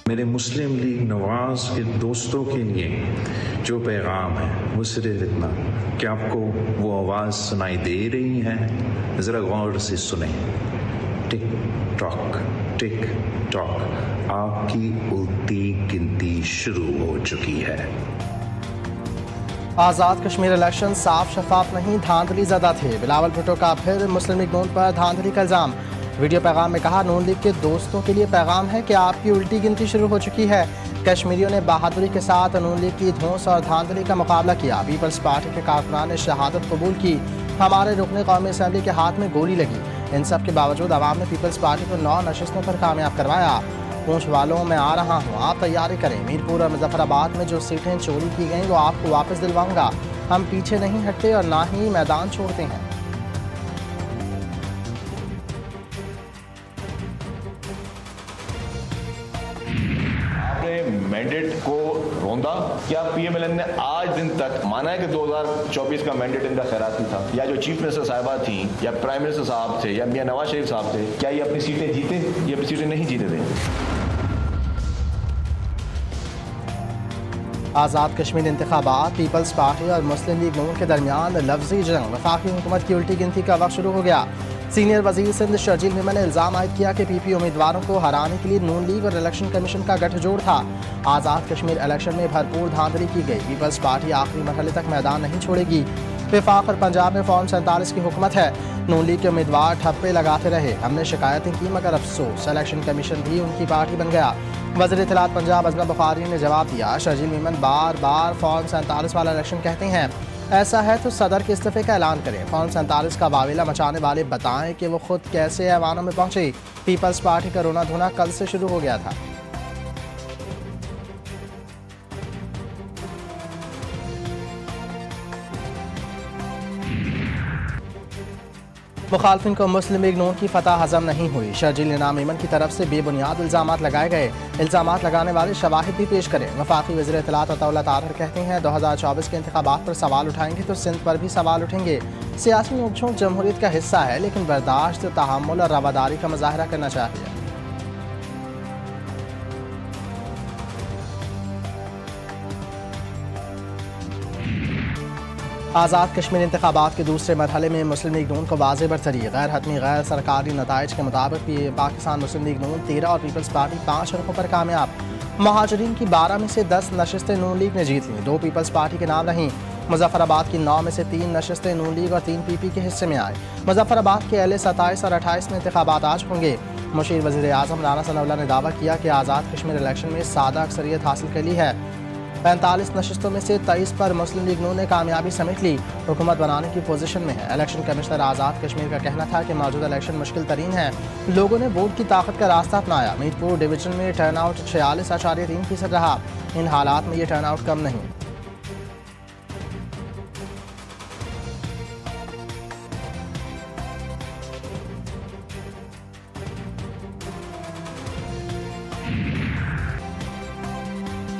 मेरे मुस्लिम लीग नवाज के दोस्तों के लिए जो पैगाम है वो सिर्फ इतना कि आपको वो आवाज़ सुनाई दे रही है, ज़रा गौर से सुने। टिक टॉक आपकी उल्टी गिनती शुरू हो चुकी है। आज़ाद कश्मीर इलेक्शन साफ शफाफ नहीं, धांधली ज़्यादा थे। बिलावल भुट्टो का फिर मुस्लिम लीग नून पर धांधली का इल्ज़ाम। वीडियो पैगाम में कहा, नून लीग के दोस्तों के लिए पैगाम है कि आपकी उल्टी गिनती शुरू हो चुकी है। कश्मीरियों ने बहादुरी के साथ नून लीग की धौंस और धांधली का मुकाबला किया। पीपल्स पार्टी के कारकुनान ने शहादत कबूल की। हमारे रुकने कौमी असम्बली के हाथ में गोली लगी। इन सब के बावजूद अवाम ने पीपल्स पार्टी को 9 नशस्तों पर कामयाब करवाया। पूंछ वालों में आ रहा हूँ, आप तैयारी करें। मीरपुर और मुजफ्फराबाद में जो सीटें चोरी की गईं वो आपको वापस दिलवाऊंगा। हम पीछे नहीं हटते और ना ही मैदान छोड़ते हैं। मैंडेट को रोंदा। क्या पीएमएलएन ने आज दिन तक माना है कि 2024 का मैंडेट इनका खैराती था? या जो चीफ मिनिस्टर साहिबा थी या प्राइम मिनिस्टर साहब थे या मियां नवाज शरीफ साहब थे, क्या ये अपनी सीटें जीते? ये अपनी सीटें नहीं जीते थे। आज़ाद कश्मीर इंतखाबात, पीपल्स पार्टी और मुस्लिम लीग नून के दरमियान लफ्जी जंग। वफाकी हुकूमत की उल्टी गिनती का वक्त शुरू हो गया। सीनियर वजीर सिंध शर्जील मेमन ने इल्ज़ाम आयद किया कि पीपी उम्मीदवारों को हराने के लिए नून लीग और इलेक्शन कमीशन का गठजोड़ था। आज़ाद कश्मीर इलेक्शन में भरपूर धांधली की गई। पीपल्स पार्टी आखिरी मरहले तक मैदान नहीं छोड़ेगी। वफाक और पंजाब में फॉर्म 47 की हुकूमत है। नून लीग के उम्मीदवार ठप्पे लगाते रहे। हमने शिकायतें की मगर अफसोस इलेक्शन कमीशन भी उनकी पार्टी बन गया। वज़ीर इत्तलात पंजाब अज़मा बुखारी ने जवाब दिया, शर्जील मेमन बार बार फॉर्म 47 वाला इलेक्शन कहते हैं। ऐसा है तो सदर के इस्तीफे का ऐलान करें। फॉर्म 47 का वावेला मचाने वाले बताएं कि वो खुद कैसे ऐवानों में पहुंचे। पीपल्स पार्टी का रोना धोना कल से शुरू हो गया था। मुखालफिन को मुस्लिम लीग नून की फतह हजम नहीं हुई। शर्जील इनाम मेमन की तरफ से बेबुनियाद इल्ज़ामात लगाए गए। इल्ज़ामात लगाने वाले शवाहिद भी पेश करें। वफाकी वज़ीर इत्तलात अताउल्लाह ताहिर कहते हैं 2024 के इंतखाबात पर सवाल उठाएंगे तो सिंध पर भी सवाल उठेंगे। सियासी नोकझोंक जमहूरियत का हिस्सा है, लेकिन बर्दाश्त, तहम्मुल और रवादारी का मुजाहरा करना चाहिए। आज़ाद कश्मीर इंतखाबात के दूसरे मरहले में मुस्लिम लीग नून को वाज़ेह बरतरी। गैर हतमी गैर सरकारी नताइज के मुताबिक पाकिस्तान मुस्लिम लीग नून 13 और पीपल्स पार्टी 5 हलकों पर कामयाब। महाजरीन की 12 में से 10 नशस्तें नून लीग ने जीत लीं। 2 पीपल्स पार्टी के नाम रहीं। मुजफ्फराबाद की 9 में से 3 नशस्तें नून लीग और 3 पीपी के हिस्से में आए। मुजफ्फराबाद के अहले 27 और 28 में इंतखाबात आज होंगे। मुशीर वज़ीर आज़म राना सनाउल्लाह ने दावा किया कि आज़ाद कश्मीर इलेक्शन में सादा अक्सरियत हासिल कर ली है। 45 नशस्तों में से 23 पर मुस्लिम लीग नून ने कामयाबी समेट ली। हुकूमत बनाने की पोजीशन में है। इलेक्शन कमिश्नर आज़ाद कश्मीर का कहना था कि मौजूदा इलेक्शन मुश्किल तरीन है। लोगों ने वोट की ताकत का रास्ता अपनाया। मीरपुर डिवीजन में टर्नआउट 46.3% रहा। इन हालात में ये टर्नआउट कम नहीं।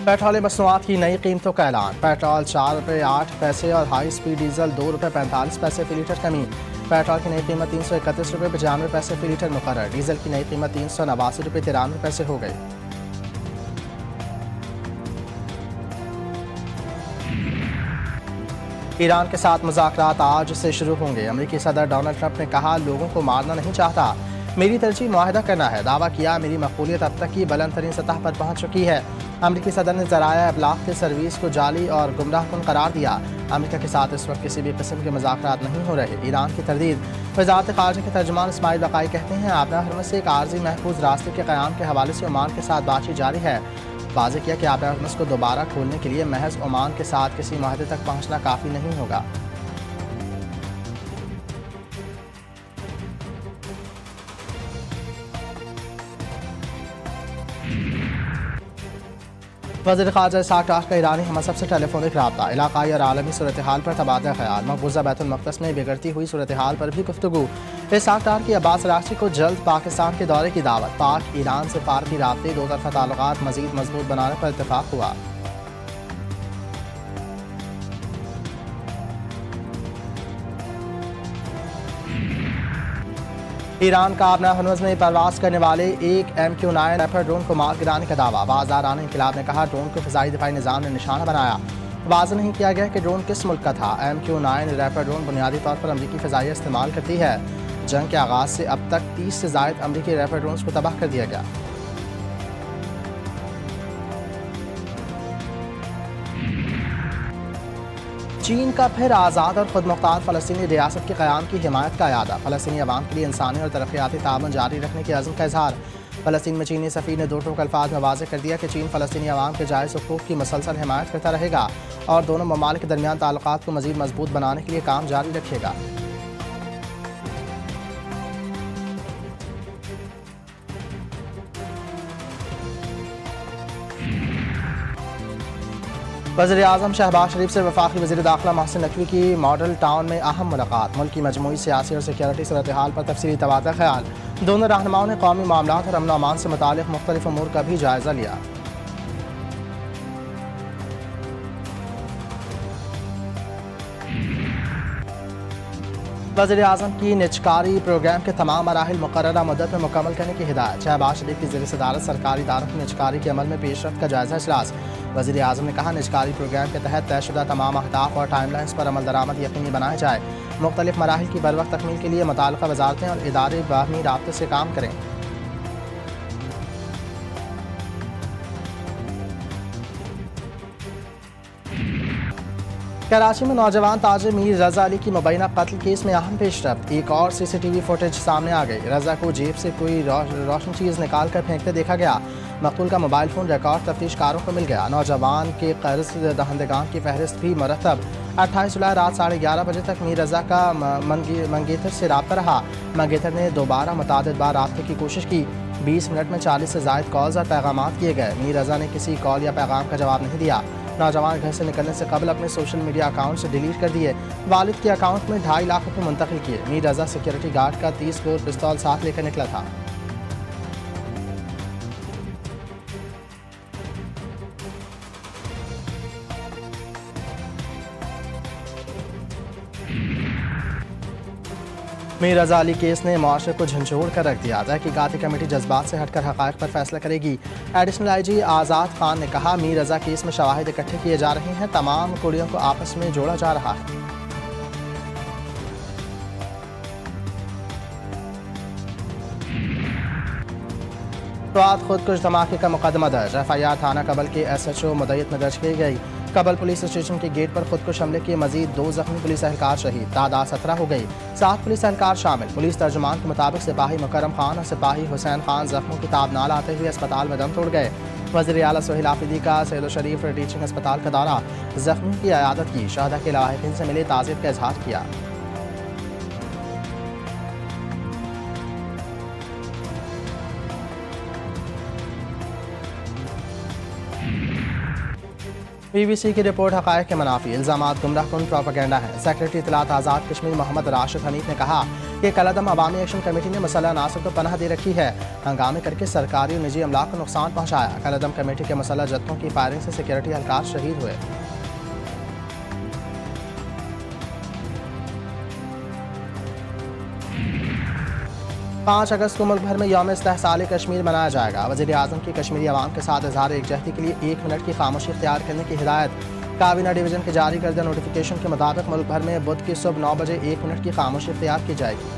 पेट्रोल मसनूआत की नई कीमतों का ऐलान। पेट्रोल 4 रुपये 8 पैसे और हाई स्पीड डीजल 2 रुपये 45 पैसे फी लीटर कमी। पेट्रोल की नई कीमत 331 रुपये 95 पैसे फी लीटर मुकर्रर। डीजल की नई कीमत 389 रुपये 93 पैसे हो गई। ईरान के साथ मुज़ाकरात आज से शुरू होंगे। अमेरिकी सदर डोनाल्ड ट्रंप ने कहा, लोगों को मारना नहीं चाहता, मेरी तरजीह मुआहदा करना है। दावा किया, मेरी मकबूलियत अब तक की बुलंद तरीन सतह पर पहुंच चुकी है। अमेरिकी सदर ने ज़राया अबलाग की सर्विस को जाली और गुमराहकुन करार दिया। अमेरिका के साथ इस वक्त किसी भी किस्म के मुज़ाकरात नहीं हो रहे। ईरान की तरदीद। वज़ारत ख़ारिजा के तर्जुमान इस्माइल बक़ाई कहते हैं, आबना हरमज़ से एक आर्जी महफूज रास्ते के क़याम के हवाले से ओमान के साथ बातचीत जारी है। वाज़ेह किया कि आबना हरमज़ को दोबारा खोलने के लिए महज ओमान के साथ किसी मुआहदे तक पहुँचना काफ़ी नहीं होगा। वज़ीर ख़ारजा इस्हाक़ डार का ईरानी हमसब से टेलीफोनिक रब्ता। इलाक़ाई और आलमी सूरत हाल पर तबादला ख़याल। मकबूजा बैतुल मक़दस में बिगड़ती हुई सूरत हाल पर भी गुफ्तगू। इस्हाक़ डार की अब्बास अराग़ची को जल्द पाकिस्तान के दौरे की दावत। पाक ईरान से फ़ारगी राब्ते, दो तरफ़ा ताल्लुक़ात मज़ीद मज़बूत बनाने पर इत्तेफ़ाक़ हुआ। ईरान का अपना हनूज में परवाज करने वाले एक MQ-9 रैपर ड्रोन को मार गिराने का दावा। बाज़ाराना इनकलाब ने कहा ड्रोन को फ़िज़ाई दिफाई निज़ाम ने निशाना बनाया। वाज़ेह नहीं किया गया कि ड्रोन किस मुल्क का था। MQ-9 रैपर ड्रोन बुनियादी तौर पर अमरीकी फ़िज़ाइया इस्तेमाल करती है। जंग के आगाज़ से अब तक 30 से ज़ायद अमरीकी रैपर ड्रोन्स को तबाह कर दिया गया। चीन का फिर आज़ाद और खुद मुख्तार फ़लस्तीनी रियासत के क़याम की हिमायत का यादा। फ़लस्तीनी अवाम के लिए इंसानी और तरक्याती ताउन जारी रखने के अज़्म का इज़हार। फ़लस्तीन में चीनी सफ़ीर ने दो टोक अल्फाज में वाज़ेह कर दिया कि चीन फ़लस्तीनी अवाम के जायज़ हुकूक़ की मसलसल हिमायत करता रहेगा और दोनों ममालिक के दरमियान ताल्लुकात को मज़ीद मजबूत बनाने के लिए काम जारी रखेगा। वज़ीर-ए-आज़म शहबाज शरीफ से वफाकी वज़ीर दाखिला मोहसिन नकवी की मॉडल टाउन में अहम मुलाकात। मुल्क की मजमूई सियासी और सिक्योरिटी सूरत हाल पर तफसीली तबादला ख्याल। दोनों रहनुमाओं ने कौमी मामलात और अमन व अमान से मुताल्लिक़ मुख्तलिफ उमूर का भी जायज़ा लिया। वज़ीर-ए-आज़म की निजकारी प्रोग्राम के तमाम मराहिल मुक़र्ररा मुद्दत में मुकम्मल करने की हिदायत। शहबाज शरीफ की ज़ेर सदारत सरकारी इदारों की निजकारी के अमल में पेशरफ्त का जायज़ा इजलास। वज़ीर-ए-आज़म ने कहा निजकारी प्रोग्राम के तहत तयशुदा तमाम अहदाफ और टाइमलाइंस पर अमल दरामद यकीनी बनाए जाए। मुख्तलिफ मराहिल की बरवक्त तकमील के लिए मुताल्लिक़ा वज़ारतें और इदारे बाहमी राब्ते से काम करें। कराची में नौजवान ताजिर मीर रज़ा अली की मुबैना कत्ल केस में अहम पेशरफ्त। एक और CCTV फुटेज सामने आ गई। रज़ा को जेब से कोई रोशन चीज़ निकाल कर फेंकते देखा गया। मकतूल का मोबाइल फ़ोन रिकॉर्ड तफ्तीशकारों को मिल गया। नौजवान के कर्ज दहंदगान की फहरिस्त भी मरतब। 28 जुलाई रात 11:30 बजे तक मीर रज़ा का मंगेतर से रब्ता रहा। मंगेतर ने दोबारा मुतादिद बार रब्ते की कोशिश की। 20 मिनट में 40 से ज़ायद कॉल्स और पैगामात किए गए। मीर रज़ा ने किसी कॉल या पैगाम का जवाब नहीं दिया। नौजवान घर से निकलने से कबल अपने सोशल मीडिया अकाउंट से डिलीट कर दिए। वालिद के अकाउंट में 2.5 लाख रुपये मुंतकिल किए। मीर रज़ा सिक्योरिटी गार्ड का 30 बोर पिस्तौल साथ लेकर निकला था। मीर रज़ा अली केस ने मुआशरे को झंझोड़ कर रख दिया। तहकीकाती कमेटी जज्बात से हटकर हक़ाइक़ पर फैसला करेगी। एडिशनल IG आज़ाद खान ने कहा मीर रज़ा केस में शवाहिद इकट्ठे किए जा रहे हैं। तमाम कुड़ियों को आपस में जोड़ा जा रहा है। तो खुदकुश धमाके का मुकदमा दर्ज। FIR थाना कबल के SHO मुद्दत में दर्ज की गई। कबल पुलिस स्टेशन के गेट पर खुदकुश हमले के मजीद 2 जख्मी पुलिस एहलकार शहीद। तादाद 17 हो गई। 7 पुलिस एहलकार शामिल। पुलिस तर्जुमान के मुताबिक सिपाही मुकरम खान और सिपाही हुसैन खान जख्मों की ताब ना लाते हुए अस्पताल में दम तोड़ गए। वज़ीर आला सोहेल आफरीदी का सैयद शरीफ टीचिंग अस्पताल का दौरा। जख्मियों की इयादत की। शहदा के लाहिकीन से मिले ताज़ियत का इजहार किया। BBC की रिपोर्ट हक़ाइक़ के मनाफी इल्ज़ामात गुमराहकुन प्रोपेगेंडा है। सेक्रेटरी इत्तलात आज़ाद कश्मीर मोहम्मद राशिद हनीफ ने कहा कि कलअदम अवामी एक्शन कमेटी ने मुसल्लह अनासर को पनाह दे रखी है। हंगामे करके सरकारी और निजी अमलाक को नुकसान पहुँचाया। कलअदम कमेटी के मुसल्लह जत्थों की फायरिंग से सिक्योरिटी एहलकार शहीद हुए। पाँच अगस्त को मुल्क भर में यौम इस्तेहसाल कश्मीर मनाया जाएगा। वज़ीर-ए-आज़म की कश्मीरी अवाम के साथ इज़हार एकजहती के लिए 1 मिनट की खामोशी इख्तियार करने की हिदायत। काबीना डिवीज़न के जारी करदा नोटिफिकेशन के मुताबिक मुल्क भर में बुध की सुबह 9 बजे 1 मिनट की खामोशी इख्तियार की जाएगी।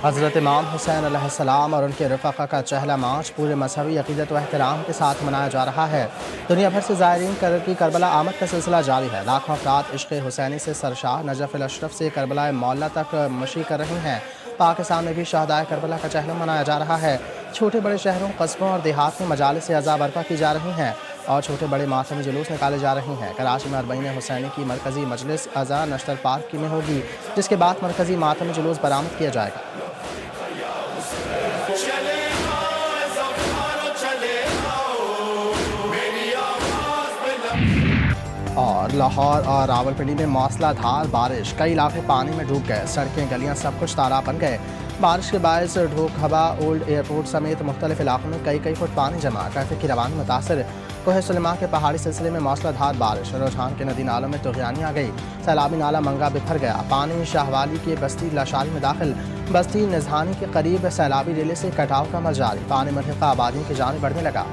हज़रत इमाम हुसैन अलैहिस्सलाम और उनके रफ़क़ा का चहला मार्च पूरे मजहबी अक़ीदत व एहतराम के साथ मनाया जा रहा है। दुनिया भर से ज़ायरीन की करबला आमद का सिलसिला जारी है। लाखों अफ़राद इश्क़ हुसैनी से सरशाह नजफ़ अल-अशरफ से करबला मौला तक मशी कर रहे हैं। पाकिस्तान में भी शहदाए करबला का चहला मनाया जा रहा है। छोटे बड़े शहरों, कस्बों और देहात में मजालिस अज़ा बर्पा की जा रही हैं और छोटे बड़े मातमी जुलूस निकाले जा रहे हैं। कराची में अरबईन हुसैनी की मरकज़ी मजलिस अज़ा नश्तर पार्क में होगी, जिसके बाद मरकज़ी मातमी जुलूस बरामद किया जाएगा। और लाहौर और रावलपिंडी में मौसलाधार बारिश, कई इलाके पानी में डूब गए। सड़कें, गलियां सब कुछ तालाब बन गए। बारिश के बायस ढोक हवा ओल्ड एयरपोर्ट समेत मुख्तलिफ इलाकों में कई फुट पानी जमा, ट्रैफिक की रवानी मुतासर। कोहे सुलेमा के पहाड़ी सिलसिले में मौसलाधार बारिश, रुझान के नदी नालों में तुग़यानी आ गई। सैलाबी नाला मंगा बिखर गया, पानी शाहवाली के बस्ती लाशारी में दाखिल। बस्ती निजहानी के करीब सैलाबी रेले से कटाव का अमल जारी, पानी मरहक़ा आबादियों की जानिब बढ़ने लगा।